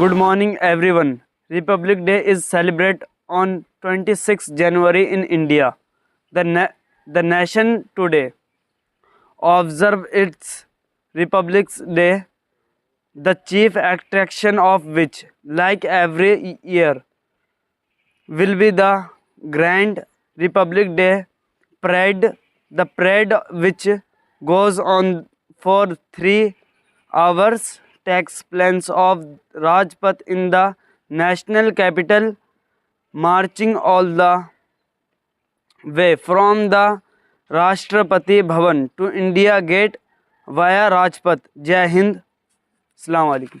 Good morning everyone. Republic Day is celebrated on 26 January in India. The nation today observe its Republic Day, the chief attraction of which, like every year, will be the Grand Republic Day Parade. The parade, which goes on for 3 hours, takes place of Rajpath in the national capital, marching all the way from the Rashtrapati Bhavan to India Gate via Rajpath. Jai Hind. Assalamu alaikum.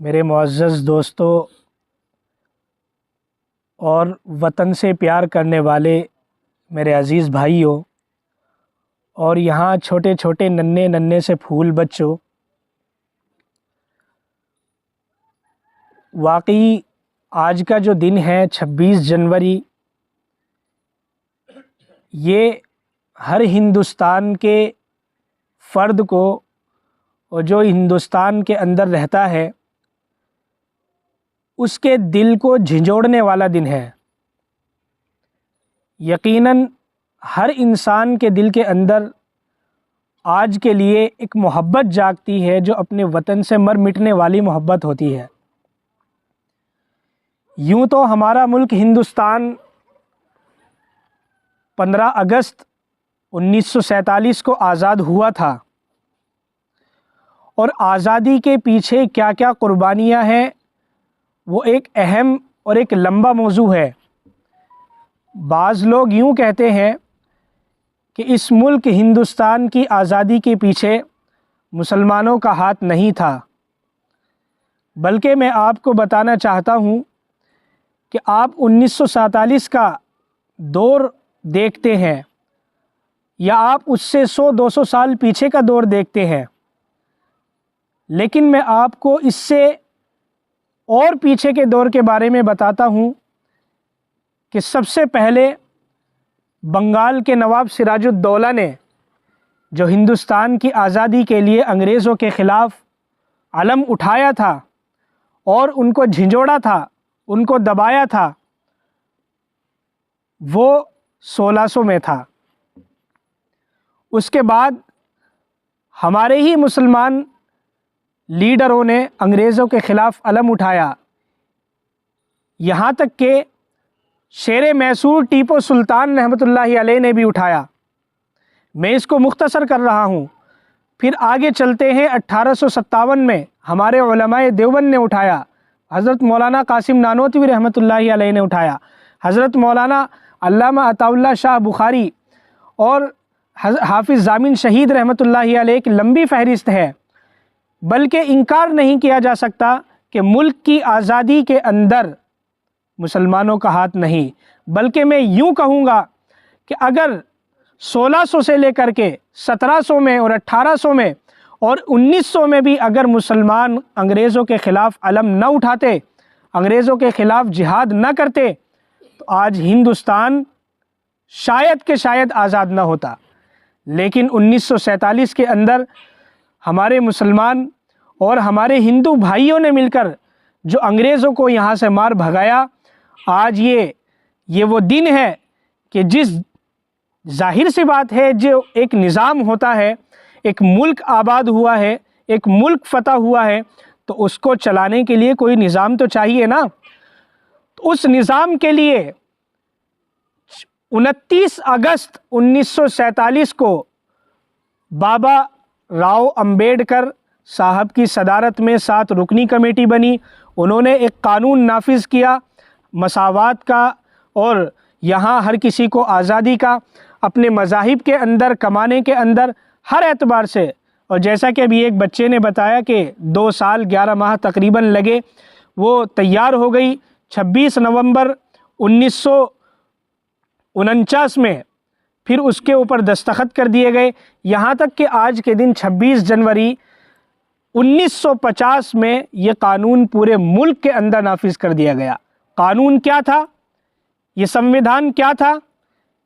میرے معزز دوستوں اور وطن سے پیار کرنے والے میرے عزیز بھائیوں اور یہاں چھوٹے چھوٹے ننھے سے پھول بچوں، واقعی آج کا جو دن ہے 26 جنوری، یہ ہر ہندوستان کے فرد کو اور جو ہندوستان کے اندر رہتا ہے اس کے دل کو جھنجھوڑنے والا دن ہے۔ یقیناً ہر انسان کے دل کے اندر آج کے لیے ایک محبت جاگتی ہے جو اپنے وطن سے مر مٹنے والی محبت ہوتی ہے۔ یوں تو ہمارا ملک ہندوستان 15 اگست 1947 کو آزاد ہوا تھا، اور آزادی کے پیچھے کیا کیا قربانیاں ہیں وہ ایک اہم اور ایک لمبا موضوع ہے۔ بعض لوگ یوں کہتے ہیں کہ اس ملک ہندوستان کی آزادی کے پیچھے مسلمانوں کا ہاتھ نہیں تھا، بلکہ میں آپ کو بتانا چاہتا ہوں کہ آپ 1947 کا دور دیکھتے ہیں یا آپ اس سے 100-200 سال پیچھے کا دور دیکھتے ہیں، لیکن میں آپ کو اس سے اور پیچھے کے دور کے بارے میں بتاتا ہوں کہ سب سے پہلے بنگال کے نواب سراج الدولہ نے جو ہندوستان کی آزادی کے لیے انگریزوں کے خلاف علم اٹھایا تھا اور ان کو جھنجھوڑا تھا، ان کو دبایا تھا، وہ 1600 میں تھا۔ اس کے بعد ہمارے ہی مسلمان لیڈروں نے انگریزوں کے خلاف علم اٹھایا، یہاں تک کہ شیر میسور ٹیپو سلطان رحمۃ اللہ علیہ نے بھی اٹھایا۔ میں اس کو مختصر کر رہا ہوں، پھر آگے چلتے ہیں۔ 1857 میں ہمارے علماء دیوبند نے اٹھایا، حضرت مولانا قاسم نانوتوی رحمۃ اللہ علیہ نے اٹھایا، حضرت مولانا علامہ عطا اللہ شاہ بخاری اور حافظ ضامن شہید رحمۃ اللہ علیہ کی لمبی فہرست ہے۔ بلکہ انکار نہیں کیا جا سکتا کہ ملک کی آزادی کے اندر مسلمانوں کا ہاتھ نہیں، بلکہ میں یوں کہوں گا کہ اگر 1600 سے لے کر کے 1700 میں اور 1800 میں اور 1900 میں بھی اگر مسلمان انگریزوں کے خلاف علم نہ اٹھاتے، انگریزوں کے خلاف جہاد نہ کرتے، تو آج ہندوستان شاید کہ شاید آزاد نہ ہوتا۔ لیکن 1947 کے اندر ہمارے مسلمان اور ہمارے ہندو بھائیوں نے مل کر جو انگریزوں کو یہاں سے مار بھگایا، آج یہ وہ دن ہے کہ جس ظاہر سی بات ہے، جو ایک نظام ہوتا ہے، ایک ملک آباد ہوا ہے، ایک ملک فتح ہوا ہے، تو اس کو چلانے کے لیے کوئی نظام تو چاہیے نا۔ تو اس نظام کے لیے 29 اگست 1947 کو بابا راؤ امبیڈکر صاحب کی صدارت میں 7 رکنی کمیٹی بنی۔ انہوں نے ایک قانون نافذ کیا مساوات کا، اور یہاں ہر کسی کو آزادی کا، اپنے مذاہب کے اندر، کمانے کے اندر، ہر اعتبار سے۔ اور جیسا کہ ابھی ایک بچے نے بتایا کہ 2 سال 11 ماہ تقریباً لگے، وہ تیار ہو گئی۔ 26 نومبر 1949 میں پھر اس کے اوپر دستخط کر دیے گئے، یہاں تک کہ آج کے دن 26 جنوری 1950 میں یہ قانون پورے ملک کے اندر نافذ کر دیا گیا۔ قانون کیا تھا؟ یہ سنویدھان کیا تھا؟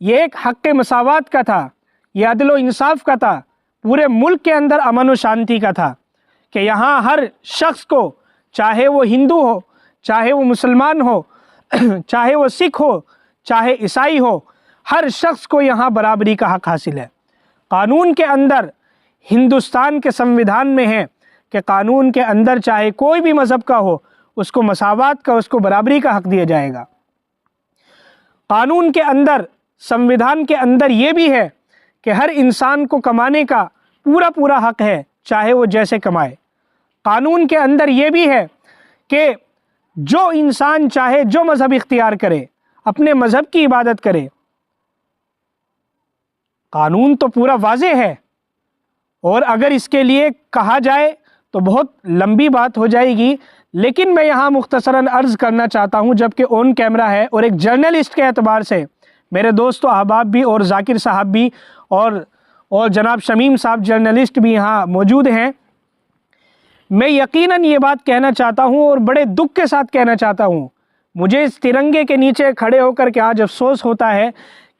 یہ ایک حق مساوات کا تھا، یہ عدل و انصاف کا تھا، پورے ملک کے اندر امن و شانتی کا تھا، کہ یہاں ہر شخص کو، چاہے وہ ہندو ہو، چاہے وہ مسلمان ہو، چاہے وہ سکھ ہو، چاہے عیسائی ہو، ہر شخص کو یہاں برابری کا حق حاصل ہے۔ قانون کے اندر، ہندوستان کے سنویدھان میں ہے کہ قانون کے اندر چاہے کوئی بھی مذہب کا ہو، اس کو مساوات کا، اس کو برابری کا حق دیا جائے گا۔ قانون کے اندر، سنویدھان کے اندر یہ بھی ہے کہ ہر انسان کو کمانے کا پورا حق ہے، چاہے وہ جیسے کمائے۔ قانون کے اندر یہ بھی ہے کہ جو انسان چاہے جو مذہب اختیار کرے، اپنے مذہب کی عبادت کرے۔ قانون تو پورا واضح ہے، اور اگر اس کے لیے کہا جائے تو بہت لمبی بات ہو جائے گی، لیکن میں یہاں مختصراً عرض کرنا چاہتا ہوں، جبکہ آن کیمرہ ہے اور ایک جرنلسٹ کے اعتبار سے میرے دوست و احباب بھی اور ذاکر صاحب بھی اور جناب شمیم صاحب جرنلسٹ بھی یہاں موجود ہیں، میں یقیناً یہ بات کہنا چاہتا ہوں اور بڑے دکھ کے ساتھ کہنا چاہتا ہوں، مجھے اس ترنگے کے نیچے کھڑے ہو کر کے آج افسوس ہوتا ہے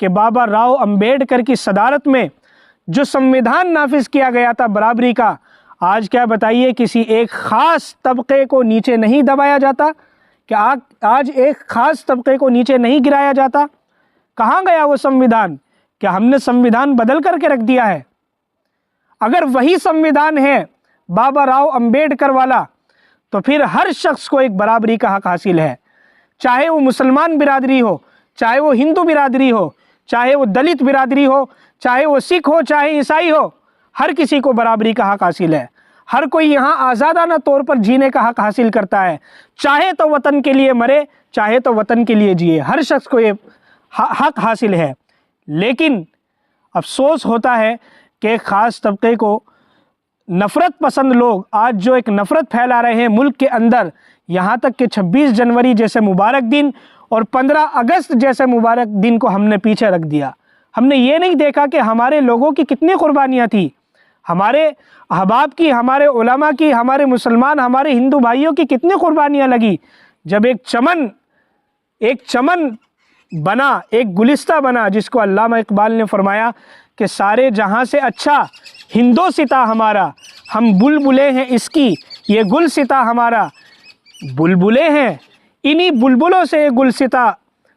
کہ بابا راؤ امبیڈکر کی صدارت میں جو سنویدھان نافذ کیا گیا تھا برابری کا، آج کیا بتائیے کسی ایک خاص طبقے کو نیچے نہیں دبایا جاتا؟ کہ آج ایک خاص طبقے کو نیچے نہیں گرایا جاتا؟ کہاں گیا وہ سنویدھان؟ کیا ہم نے سنویدھان بدل کر کے رکھ دیا ہے؟ اگر وہی سنویدھان ہے بابا راؤ امبیڈکر والا، تو پھر ہر شخص کو ایک برابری کا حق حاصل ہے، چاہے وہ مسلمان برادری ہو، چاہے وہ ہندو برادری ہو، چاہے وہ دلت برادری ہو، چاہے وہ سکھ ہو، چاہے عیسائی ہو، ہر کسی کو برابری کا حق حاصل ہے۔ ہر کوئی یہاں آزادانہ طور پر جینے کا حق حاصل کرتا ہے، چاہے تو وطن کے لیے مرے، چاہے تو وطن کے لیے جیے، ہر شخص کو یہ حق حاصل ہے۔ لیکن افسوس ہوتا ہے کہ ایک خاص طبقے کو نفرت پسند لوگ آج جو ایک نفرت پھیلا رہے ہیں ملک کے اندر، یہاں تک کہ 26 جنوری جیسے مبارک دن اور 15 اگست جیسے مبارک دن کو ہم نے پیچھے رکھ دیا۔ ہم نے یہ نہیں دیکھا کہ ہمارے لوگوں کی کتنی قربانیاں تھیں، ہمارے احباب کی، ہمارے علماء کی، ہمارے مسلمان، ہمارے ہندو بھائیوں کی کتنی قربانیاں لگی جب ایک چمن بنا، ایک گلستہ بنا، جس کو علامہ اقبال نے فرمایا کہ سارے جہاں سے اچھا ہندوستاں ہمارا، ہم بلبلیں ہیں اس کی یہ گلستہ ہمارا، بلبلیں ہیں انہی بلبلوں سے یہ گلستہ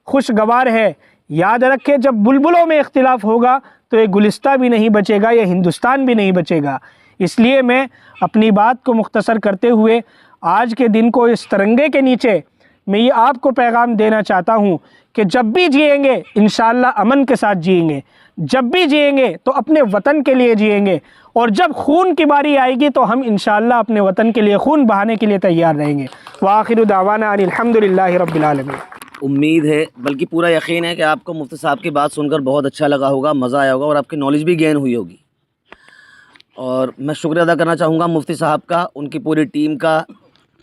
خوشگوار ہے۔ یاد رکھے جب بلبلوں میں اختلاف ہوگا تو یہ گلستہ بھی نہیں بچے گا، یہ ہندوستان بھی نہیں بچے گا۔ اس لیے میں اپنی بات کو مختصر کرتے ہوئے آج کے دن کو اس ترنگے کے نیچے میں یہ آپ کو پیغام دینا چاہتا ہوں کہ جب بھی جئیں گے انشاءاللہ امن کے ساتھ جئیں گے، جب بھی جئیں گے تو اپنے وطن کے لیے جئیں گے، اور جب خون کی باری آئے گی تو ہم انشاءاللہ اپنے وطن کے لیے خون بہانے کے لیے تیار رہیں گے۔ وآخر دعوانا ان الحمدللہ رب العالمین۔ امید ہے بلکہ پورا یقین ہے کہ آپ کو مفتی صاحب کی بات سن کر بہت اچھا لگا ہوگا، مزہ آیا ہوگا اور آپ کی نالج بھی گین ہوئی ہوگی۔ اور میں شکریہ ادا کرنا چاہوں گا مفتی صاحب کا، ان کی پوری ٹیم کا،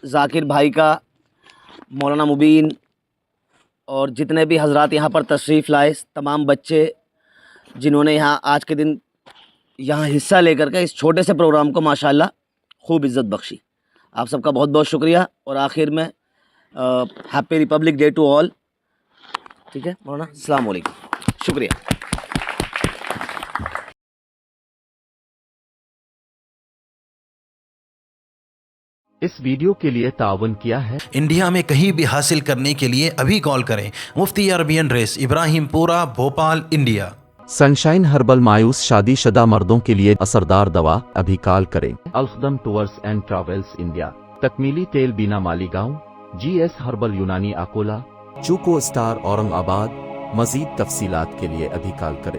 ذاکر بھائی کا، مولانا مبین اور جتنے بھی حضرات یہاں پر تشریف لائے، تمام بچے جنہوں نے یہاں آج کے دن یہاں حصہ لے کر کے اس چھوٹے سے پروگرام کو ماشاءاللہ خوب عزت بخشی۔ آپ سب کا بہت بہت شکریہ، اور آخر میں happy republic day to all. ٹھیک ہے مولانا، السلام علیکم، شکریہ۔ اس ویڈیو کے لیے تعاون کیا ہے انڈیا میں کہیں بھی حاصل کرنے کے لیے ابھی کال کریں مفتی عربین ریس، ابراہیم پورہ، بھوپال، انڈیا۔ سنشائن ہربل مایوس شادی شدہ مردوں کے لیے اثردار دوا، ابھی کال کریں۔ الخدم ٹورز اینڈ ٹریولز انڈیا، تکمیلی تیل بینا مالیگاؤں، جی ایس ہربل یونانی اکولا، چوکو اسٹار اورنگ آباد۔ مزید تفصیلات کے لیے ابھی کال کریں۔